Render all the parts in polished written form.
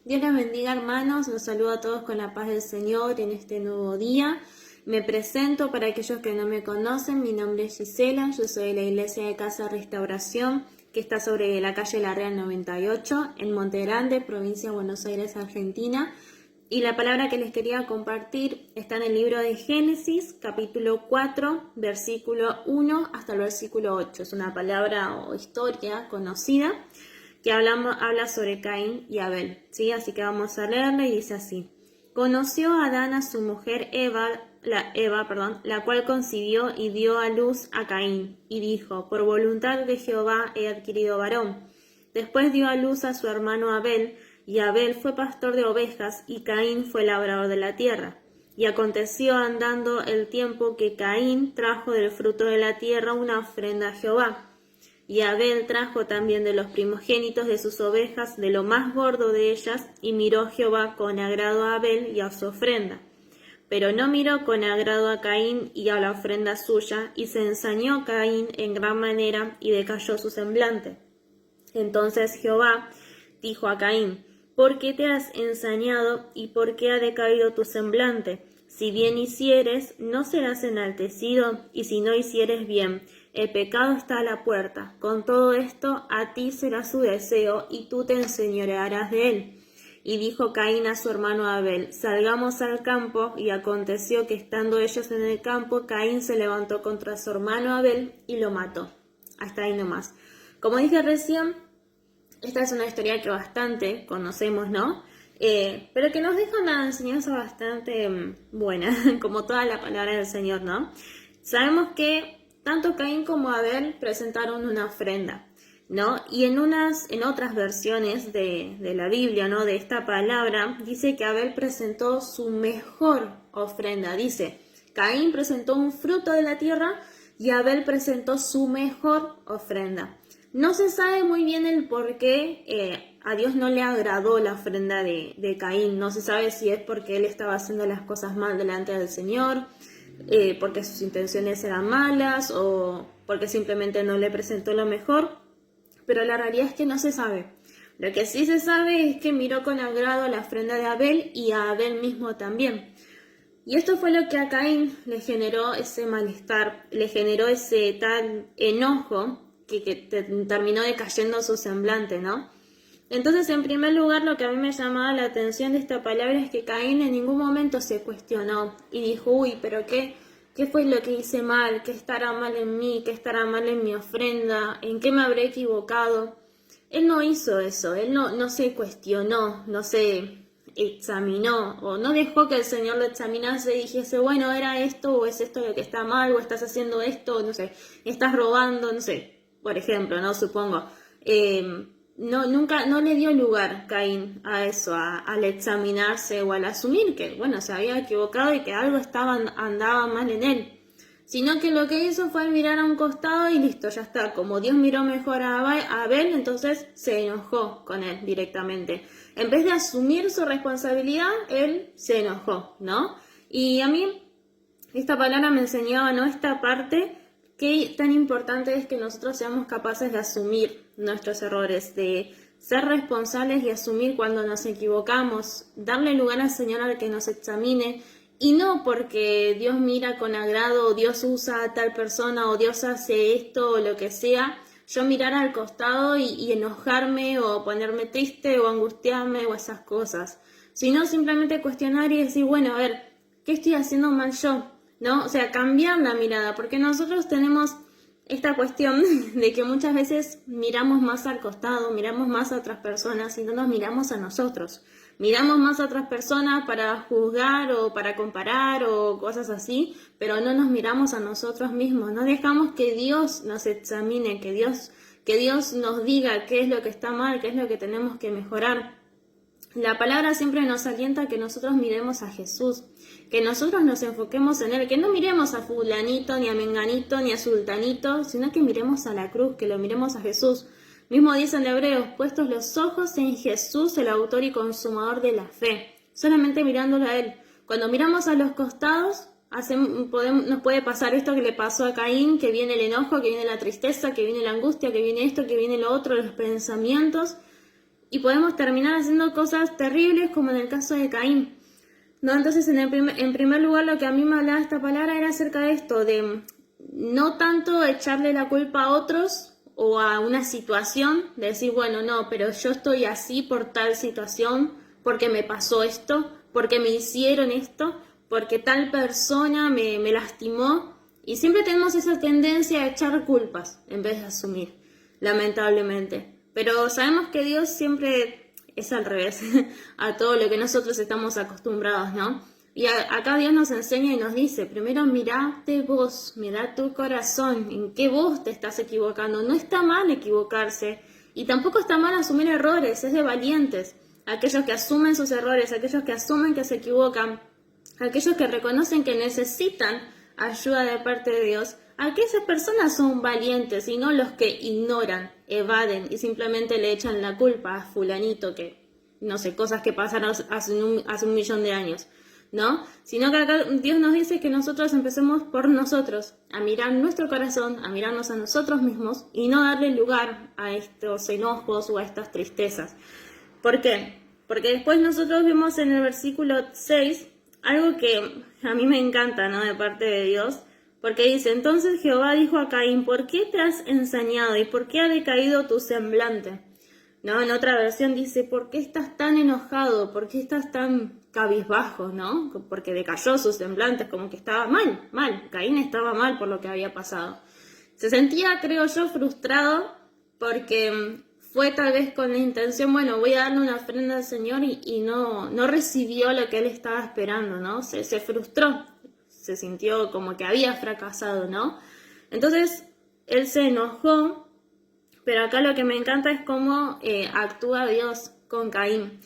Dios les bendiga, hermanos. Los saludo a todos con la paz del Señor en este nuevo día. Me presento para aquellos que no me conocen. Mi nombre es Gisela. Yo soy de la Iglesia de Casa Restauración, que está sobre la calle La Real 98, en Monte Grande, provincia de Buenos Aires, Argentina. Y la palabra que les quería compartir está en el libro de Génesis, capítulo 4, versículo 1 hasta el versículo 8. Es una palabra o historia conocida que habla sobre Caín y Abel, ¿sí? Así que vamos a leerla y dice así. Conoció Adán a su mujer la cual concibió y dio a luz a Caín, y dijo, por voluntad de Jehová he adquirido varón. Después dio a luz a su hermano Abel, y Abel fue pastor de ovejas, y Caín fue labrador de la tierra. Y aconteció andando el tiempo que Caín trajo del fruto de la tierra una ofrenda a Jehová. Y Abel trajo también de los primogénitos de sus ovejas, de lo más gordo de ellas, y miró Jehová con agrado a Abel y a su ofrenda. Pero no miró con agrado a Caín y a la ofrenda suya, y se ensañó Caín en gran manera, y decayó su semblante. Entonces Jehová dijo a Caín, ¿por qué te has ensañado y por qué ha decaído tu semblante? Si bien hicieres, no serás enaltecido, y si no hicieres bien, el pecado está a la puerta. Con todo esto, a ti será su deseo, y tú te enseñorearás de él. Y dijo Caín a su hermano Abel, salgamos al campo, y aconteció que estando ellos en el campo, Caín se levantó contra su hermano Abel y lo mató. Hasta ahí nomás. Como dije recién, esta es una historia que bastante conocemos, ¿no? Pero que nos deja una enseñanza bastante buena, como toda la palabra del Señor, ¿no? Sabemos que tanto Caín como Abel presentaron una ofrenda, ¿no? Y en otras versiones de la Biblia, ¿no? De esta palabra, dice que Abel presentó su mejor ofrenda. Dice, Caín presentó un fruto de la tierra y Abel presentó su mejor ofrenda. No se sabe muy bien el por qué a Dios no le agradó la ofrenda de Caín. No se sabe si es porque él estaba haciendo las cosas mal delante del Señor, porque sus intenciones eran malas o porque simplemente no le presentó lo mejor. Pero la realidad es que no se sabe. Lo que sí se sabe es que miró con agrado la ofrenda de Abel y a Abel mismo también. Y esto fue lo que a Caín le generó ese malestar, le generó ese tal enojo que terminó decayendo su semblante, ¿no? Entonces, en primer lugar, lo que a mí me llamaba la atención de esta palabra es que Caín en ningún momento se cuestionó y dijo, uy, pero ¿qué fue lo que hice mal? ¿Qué estará mal en mí? ¿Qué estará mal en mi ofrenda? ¿En qué me habré equivocado? Él no hizo eso, él no se cuestionó, no se examinó o no dejó que el Señor lo examinase y dijese, bueno, era esto o es esto lo que está mal o estás haciendo esto, no sé, estás robando, no sé. Por ejemplo, ¿no? Supongo. Nunca le dio lugar Caín a eso, al examinarse o al asumir que, bueno, se había equivocado y que algo andaba mal en él. Sino que lo que hizo fue mirar a un costado y listo, ya está. Como Dios miró mejor a Abel, entonces se enojó con él directamente. En vez de asumir su responsabilidad, él se enojó, ¿no? Y a mí esta palabra me enseñaba, ¿no? Esta parte. Qué tan importante es que nosotros seamos capaces de asumir nuestros errores, de ser responsables y asumir cuando nos equivocamos, darle lugar al Señor al que nos examine, y no porque Dios mira con agrado o Dios usa a tal persona o Dios hace esto o lo que sea, yo mirar al costado y enojarme o ponerme triste o angustiarme o esas cosas, sino simplemente cuestionar y decir, bueno, a ver, ¿qué estoy haciendo mal yo? ¿No? O sea, cambiar la mirada, porque nosotros tenemos esta cuestión de que muchas veces miramos más al costado, miramos más a otras personas y no nos miramos a nosotros. Miramos más a otras personas para juzgar o para comparar o cosas así, pero no nos miramos a nosotros mismos. No dejamos que Dios nos examine, que Dios nos diga qué es lo que está mal, qué es lo que tenemos que mejorar. La palabra siempre nos alienta a que nosotros miremos a Jesús, que nosotros nos enfoquemos en Él, que no miremos a fulanito, ni a menganito, ni a sultanito, sino que miremos a la cruz, que lo miremos a Jesús. Mismo dicen en Hebreos, puestos los ojos en Jesús, el autor y consumador de la fe, solamente mirándolo a Él. Cuando miramos a los costados, nos puede pasar esto que le pasó a Caín, que viene el enojo, que viene la tristeza, que viene la angustia, que viene esto, que viene lo otro, los pensamientos. y podemos terminar haciendo cosas terribles como en el caso de Caín, ¿no? Entonces en primer lugar lo que a mí me hablaba esta palabra era acerca de esto, de no tanto echarle la culpa a otros o a una situación, de decir, bueno, no, pero yo estoy así por tal situación, porque me pasó esto, porque me hicieron esto, porque tal persona me lastimó. Y siempre tenemos esa tendencia a echar culpas en vez de asumir, lamentablemente. Pero sabemos que Dios siempre es al revés a todo lo que nosotros estamos acostumbrados, ¿no? Y acá Dios nos enseña y nos dice, primero mirate vos, mirá tu corazón, en qué vos te estás equivocando. No está mal equivocarse y tampoco está mal asumir errores, es de valientes. Aquellos que asumen sus errores, aquellos que asumen que se equivocan, aquellos que reconocen que necesitan ayuda de parte de Dios, aquellas personas son valientes y no los que ignoran, evaden y simplemente le echan la culpa a fulanito que, no sé, cosas que pasaron hace un millón de años, ¿no? Sino que acá Dios nos dice que nosotros empecemos por nosotros, a mirar nuestro corazón, a mirarnos a nosotros mismos y no darle lugar a estos enojos o a estas tristezas. ¿Por qué? Porque después nosotros vemos en el versículo 6 algo que a mí me encanta, ¿no? De parte de Dios, porque dice, entonces Jehová dijo a Caín, ¿por qué te has ensañado y por qué ha decaído tu semblante? ¿No? En otra versión dice, ¿por qué estás tan enojado? ¿Por qué estás tan cabizbajo? ¿No? Porque decayó su semblante, como que estaba mal. Caín estaba mal por lo que había pasado. Se sentía, creo yo, frustrado porque fue tal vez con la intención, bueno, voy a darle una ofrenda al Señor y no recibió lo que él estaba esperando, ¿no? Se frustró, se sintió como que había fracasado, ¿no? Entonces, él se enojó, pero acá lo que me encanta es cómo actúa Dios con Caín.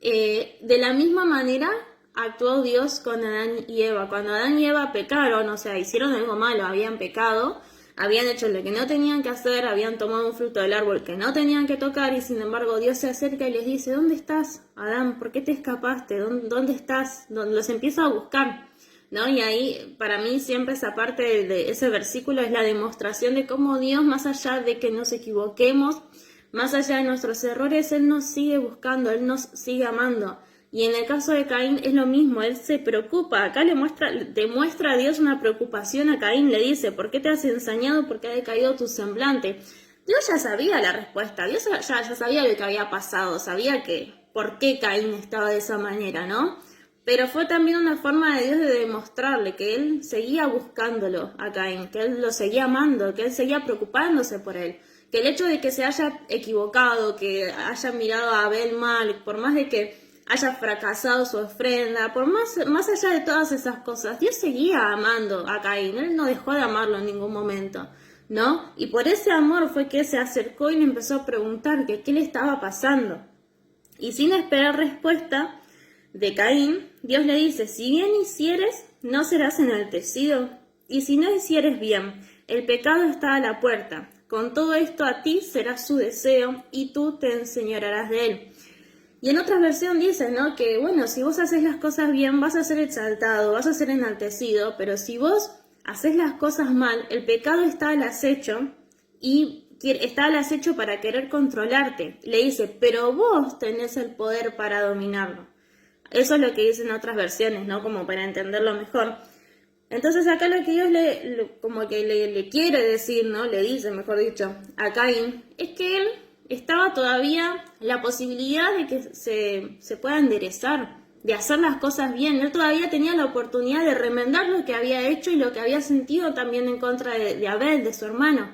De la misma manera actuó Dios con Adán y Eva. Cuando Adán y Eva pecaron, o sea, hicieron algo malo, habían pecado, habían hecho lo que no tenían que hacer, habían tomado un fruto del árbol que no tenían que tocar y sin embargo Dios se acerca y les dice, ¿dónde estás, Adán? ¿Por qué te escapaste? ¿Dónde estás? Los empieza a buscar, ¿no? Y ahí para mí siempre esa parte de ese versículo es la demostración de cómo Dios, más allá de que nos equivoquemos, más allá de nuestros errores, Él nos sigue buscando, Él nos sigue amando. Y en el caso de Caín es lo mismo, él se preocupa, acá demuestra a Dios una preocupación a Caín, le dice, ¿por qué te has ensañado? ¿Por qué ha decaído tu semblante? Dios ya sabía la respuesta, Dios ya sabía lo que había pasado, sabía que por qué Caín estaba de esa manera, ¿no? Pero fue también una forma de Dios de demostrarle que Él seguía buscándolo a Caín, que Él lo seguía amando, que Él seguía preocupándose por él, que el hecho de que se haya equivocado, que haya mirado a Abel mal, por más de que haya fracasado su ofrenda, por más allá de todas esas cosas, Dios seguía amando a Caín, Él no dejó de amarlo en ningún momento, ¿no? Y por ese amor fue que se acercó y le empezó a preguntar que qué le estaba pasando. Y sin esperar respuesta de Caín, Dios le dice, si bien hicieres, no serás enaltecido, y si no hicieres bien, el pecado está a la puerta, con todo esto a ti será su deseo, y tú te enseñorearás de él. Y en otra versión dice, ¿no? Que bueno, si vos haces las cosas bien, vas a ser exaltado, vas a ser enaltecido, pero si vos haces las cosas mal, el pecado está al acecho y está al acecho para querer controlarte. Le dice, pero vos tenés el poder para dominarlo. Eso es lo que dicen otras versiones, ¿no? Como para entenderlo mejor. Entonces acá lo que Dios le quiere decir, ¿no? Le dice, mejor dicho, a Caín, es que él estaba todavía la posibilidad de que se pueda enderezar, de hacer las cosas bien. Él todavía tenía la oportunidad de remendar lo que había hecho y lo que había sentido también en contra de Abel, de su hermano.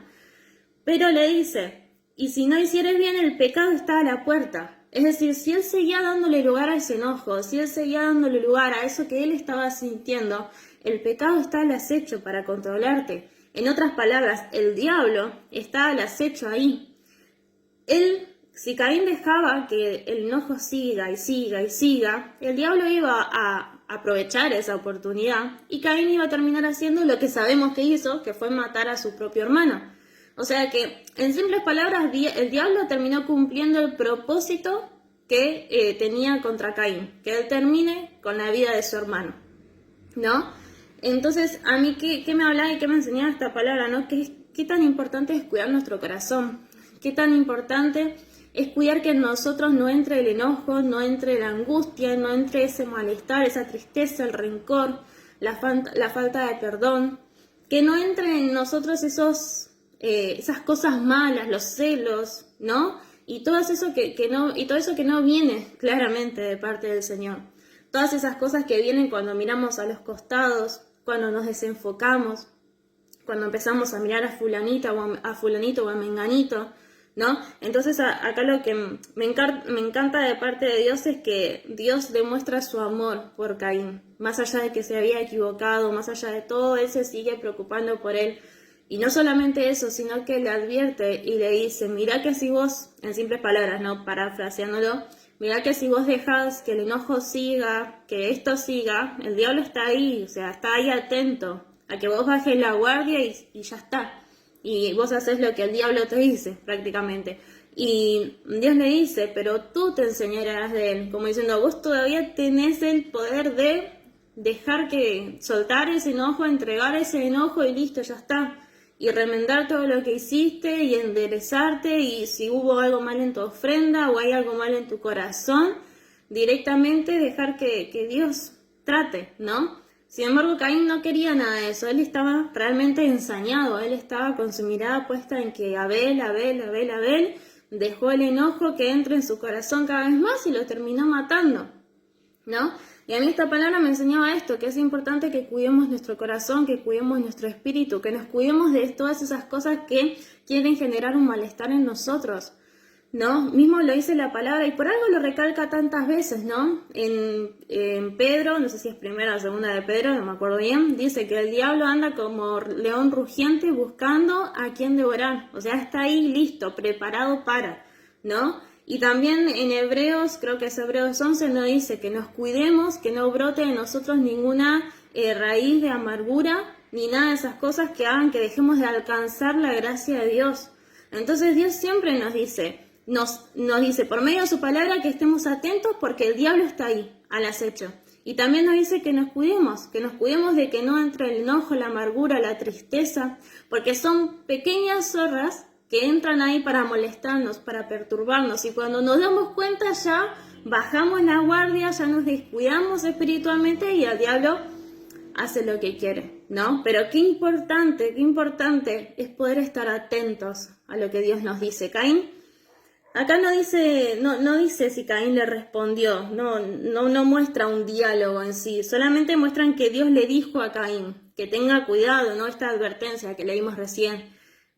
Pero le dice, y si no hicieres bien, el pecado está a la puerta. Es decir, si él seguía dándole lugar a ese enojo, si él seguía dándole lugar a eso que él estaba sintiendo, el pecado está al acecho para controlarte. En otras palabras, el diablo está al acecho ahí. Si Caín dejaba que el enojo siga y siga y siga, el diablo iba a aprovechar esa oportunidad y Caín iba a terminar haciendo lo que sabemos que hizo, que fue matar a su propio hermano. O sea que, en simples palabras, el diablo terminó cumpliendo el propósito que tenía contra Caín, que él termine con la vida de su hermano, ¿no? Entonces, a mí, ¿qué me hablaba y qué me enseñaba esta palabra, no? ¿Qué tan importante es cuidar nuestro corazón? Qué tan importante Es cuidar que en nosotros no entre el enojo, no entre la angustia, no entre ese malestar, esa tristeza, el rencor, la falta de perdón. Que no entre en nosotros esas cosas malas, los celos, ¿no? Y todo eso que no viene claramente de parte del Señor. Todas esas cosas que vienen cuando miramos a los costados, cuando nos desenfocamos, cuando empezamos a mirar a fulanita o a fulanito o a menganito, ¿no? Entonces acá lo que me encanta de parte de Dios es que Dios demuestra su amor por Caín. Más allá de que se había equivocado, más allá de todo, Él se sigue preocupando por él. Y no solamente eso, sino que le advierte y le dice, mira que si vos, en simples palabras, ¿no? Parafraseándolo, mira que si vos dejás que el enojo siga, que esto siga, el diablo está ahí, o sea, está ahí atento a que vos bajes la guardia y ya está. Y vos haces lo que el diablo te dice, prácticamente. Y Dios le dice, pero tú te enseñarás de él, como diciendo, vos todavía tenés el poder de dejar que soltar ese enojo, entregar ese enojo y listo, ya está. Y remendar todo lo que hiciste y enderezarte, y si hubo algo mal en tu ofrenda o hay algo mal en tu corazón, directamente dejar que Dios trate, ¿no? Sin embargo, Caín no quería nada de eso, él estaba realmente ensañado, él estaba con su mirada puesta en que Abel dejó el enojo que entra en su corazón cada vez más y lo terminó matando, ¿no? Y a mí esta palabra me enseñaba esto, que es importante que cuidemos nuestro corazón, que cuidemos nuestro espíritu, que nos cuidemos de todas esas cosas que quieren generar un malestar en nosotros, ¿no? Mismo lo dice la palabra y por algo lo recalca tantas veces, ¿no? En Pedro, no sé si es primera o segunda de Pedro, no me acuerdo bien, dice que el diablo anda como león rugiente buscando a quien devorar, o sea, está ahí listo, preparado para, ¿no? Y también en Hebreos, creo que es Hebreos 11, nos dice que nos cuidemos, que no brote de nosotros ninguna raíz de amargura, ni nada de esas cosas que hagan que dejemos de alcanzar la gracia de Dios. Entonces Dios siempre nos dice por medio de su palabra que estemos atentos porque el diablo está ahí, al acecho. Y también nos dice que nos cuidemos de que no entre el enojo, la amargura, la tristeza, porque son pequeñas zorras que entran ahí para molestarnos, para perturbarnos, y cuando nos damos cuenta ya bajamos la guardia, ya nos descuidamos espiritualmente y el diablo hace lo que quiere, ¿no? Pero qué importante es poder estar atentos a lo que Dios nos dice. Caín, acá no dice si Caín le respondió, no muestra un diálogo en sí, solamente muestran que Dios le dijo a Caín que tenga cuidado, ¿no? Esta advertencia que leímos recién.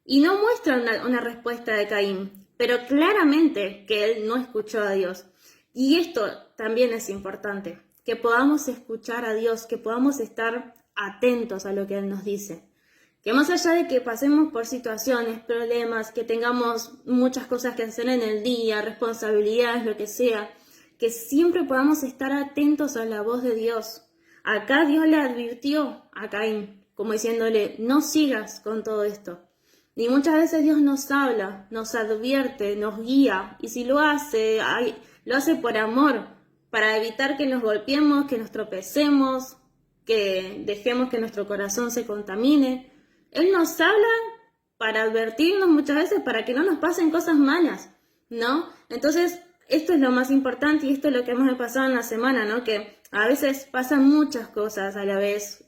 Y no muestra una respuesta de Caín, pero claramente que él no escuchó a Dios. Y esto también es importante, que podamos escuchar a Dios, que podamos estar atentos a lo que Él nos dice. Que más allá de que pasemos por situaciones, problemas, que tengamos muchas cosas que hacer en el día, responsabilidades, lo que sea, que siempre podamos estar atentos a la voz de Dios. Acá Dios le advirtió a Caín, como diciéndole, no sigas con todo esto. Y muchas veces Dios nos habla, nos advierte, nos guía, y si lo hace por amor, para evitar que nos golpeemos, que nos tropecemos, que dejemos que nuestro corazón se contamine. Él nos habla para advertirnos muchas veces, para que no nos pasen cosas malas, ¿no? Entonces, esto es lo más importante y esto es lo que hemos pasado en la semana, ¿no? Que a veces pasan muchas cosas a la vez,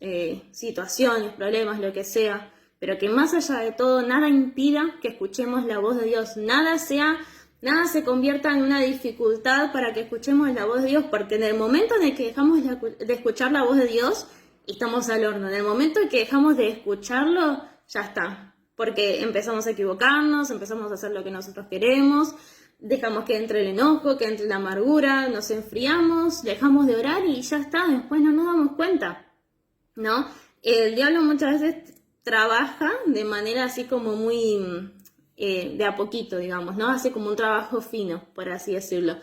situaciones, problemas, lo que sea, pero que más allá de todo, nada impida que escuchemos la voz de Dios, nada se convierta en una dificultad para que escuchemos la voz de Dios, porque en el momento en el que dejamos de escuchar la voz de Dios, estamos al horno. En el momento en que dejamos de escucharlo, ya está, porque empezamos a equivocarnos, empezamos a hacer lo que nosotros queremos, dejamos que entre el enojo, que entre la amargura, nos enfriamos, dejamos de orar y ya está, después no nos damos cuenta, ¿no? El diablo muchas veces trabaja de manera así como muy de a poquito, digamos, ¿no? Hace como un trabajo fino, por así decirlo.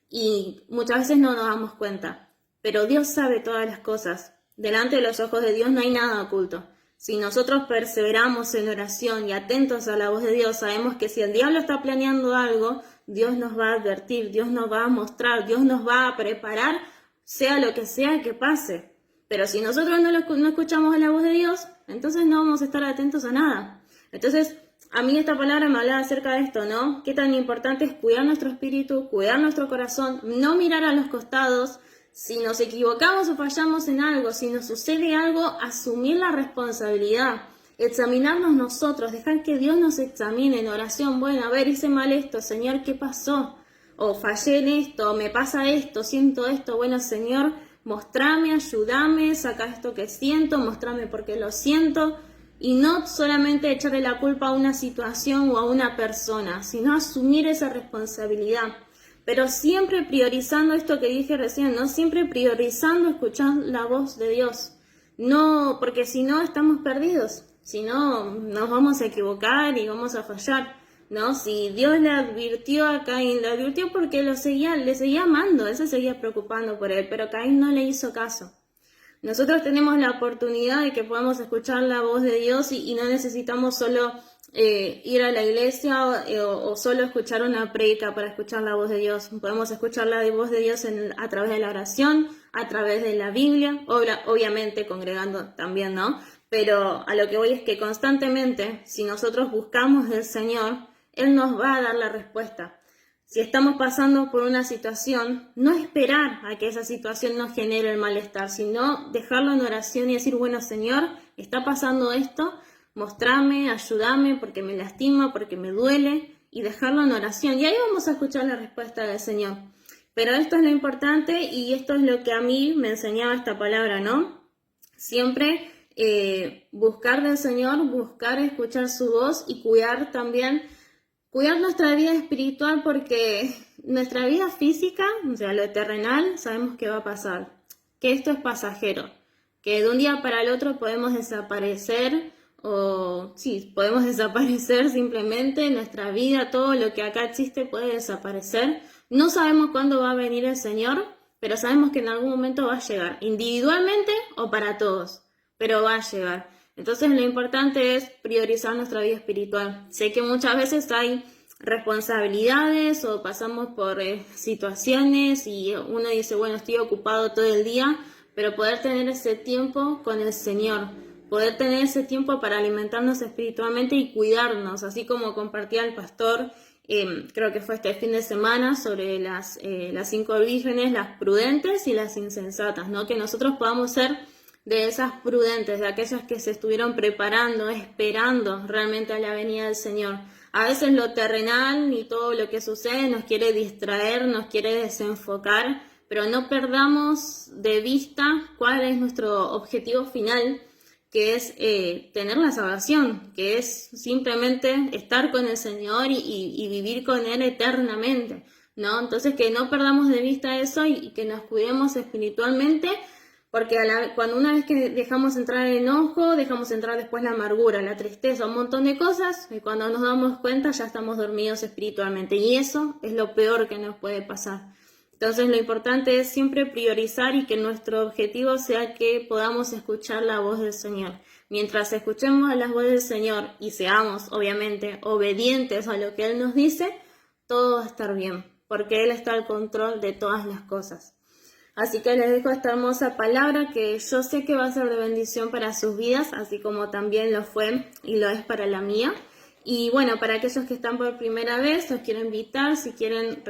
Y muchas veces no nos damos cuenta. Pero Dios sabe todas las cosas. Delante de los ojos de Dios no hay nada oculto. Si nosotros perseveramos en oración y atentos a la voz de Dios, sabemos que si el diablo está planeando algo, Dios nos va a advertir, Dios nos va a mostrar, Dios nos va a preparar, sea lo que sea que pase. Pero si nosotros no escuchamos la voz de Dios, entonces no vamos a estar atentos a nada. Entonces, a mí esta palabra me hablaba acerca de esto, ¿no? Qué tan importante es cuidar nuestro espíritu, cuidar nuestro corazón, no mirar a los costados. Si nos equivocamos o fallamos en algo, si nos sucede algo, asumir la responsabilidad, examinarnos nosotros, dejar que Dios nos examine en oración. Bueno, a ver, hice mal esto, Señor, ¿qué pasó? O fallé en esto, me pasa esto, siento esto. Bueno, Señor, mostrame, ayúdame, saca esto que siento, mostrame por qué lo siento. Y no solamente echarle la culpa a una situación o a una persona, sino asumir esa responsabilidad. Pero siempre priorizando esto que dije recién, ¿no? Siempre priorizando escuchar la voz de Dios. No, porque si no estamos perdidos, si no nos vamos a equivocar y vamos a fallar, ¿no? Si Dios le advirtió a Caín, le advirtió porque le seguía amando, él se seguía preocupando por él, pero Caín no le hizo caso. Nosotros tenemos la oportunidad de que podamos escuchar la voz de Dios y no necesitamos solo ir a la iglesia o solo escuchar una predica para escuchar la voz de Dios. Podemos escuchar la voz de Dios a través de la oración, a través de la Biblia, obviamente congregando también, ¿no? Pero a lo que voy es que constantemente, si nosotros buscamos del Señor, Él nos va a dar la respuesta. Si estamos pasando por una situación, no esperar a que esa situación nos genere el malestar, sino dejarlo en oración y decir, bueno, Señor, está pasando esto, mostrame, ayúdame porque me lastima, porque me duele, y dejarlo en oración. Y ahí vamos a escuchar la respuesta del Señor. Pero esto es lo importante y esto es lo que a mí me enseñaba esta palabra, ¿no? Siempre buscar del Señor, buscar escuchar su voz y cuidar nuestra vida espiritual, porque nuestra vida física, o sea, lo terrenal, sabemos que va a pasar, que esto es pasajero, que de un día para el otro podemos desaparecer, podemos desaparecer simplemente, nuestra vida, todo lo que acá existe puede desaparecer. No sabemos cuándo va a venir el Señor, pero sabemos que en algún momento va a llegar, individualmente o para todos, pero va a llegar. Entonces lo importante es priorizar nuestra vida espiritual. Sé que muchas veces hay responsabilidades o pasamos por situaciones y uno dice, bueno, estoy ocupado todo el día, pero poder tener ese tiempo con el Señor, poder tener ese tiempo para alimentarnos espiritualmente y cuidarnos, así como compartía el pastor, creo que fue este fin de semana, sobre las 5 vírgenes, las prudentes y las insensatas, ¿no? Que nosotros podamos ser de esas prudentes, de aquellas que se estuvieron preparando, esperando realmente a la venida del Señor. A veces lo terrenal y todo lo que sucede nos quiere distraer, nos quiere desenfocar, pero no perdamos de vista cuál es nuestro objetivo final, que es tener la salvación, que es simplemente estar con el Señor y vivir con Él eternamente, ¿no? Entonces que no perdamos de vista eso y que nos cuidemos espiritualmente, porque cuando una vez que dejamos entrar el enojo, dejamos entrar después la amargura, la tristeza, un montón de cosas, y cuando nos damos cuenta ya estamos dormidos espiritualmente, y eso es lo peor que nos puede pasar. Entonces lo importante es siempre priorizar y que nuestro objetivo sea que podamos escuchar la voz del Señor. Mientras escuchemos a la voz del Señor y seamos, obviamente, obedientes a lo que Él nos dice, todo va a estar bien, porque Él está al control de todas las cosas. Así que les dejo esta hermosa palabra que yo sé que va a ser de bendición para sus vidas, así como también lo fue y lo es para la mía. Y bueno, para aquellos que están por primera vez, los quiero invitar, si quieren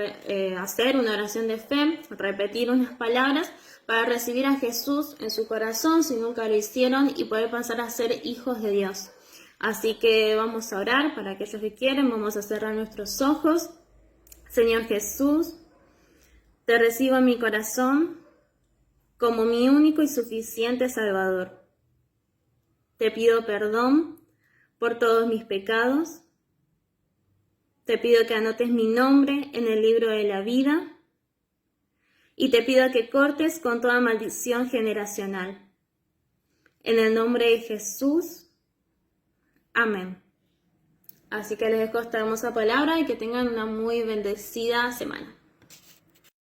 hacer una oración de fe, repetir unas palabras para recibir a Jesús en su corazón si nunca lo hicieron y poder pasar a ser hijos de Dios. Así que vamos a orar para aquellos que quieren, vamos a cerrar nuestros ojos. Señor Jesús, te recibo en mi corazón como mi único y suficiente Salvador. Te pido perdón por todos mis pecados. Te pido que anotes mi nombre en el libro de la vida. Y te pido que cortes con toda maldición generacional. En el nombre de Jesús. Amén. Así que les dejo esta hermosa palabra y que tengan una muy bendecida semana.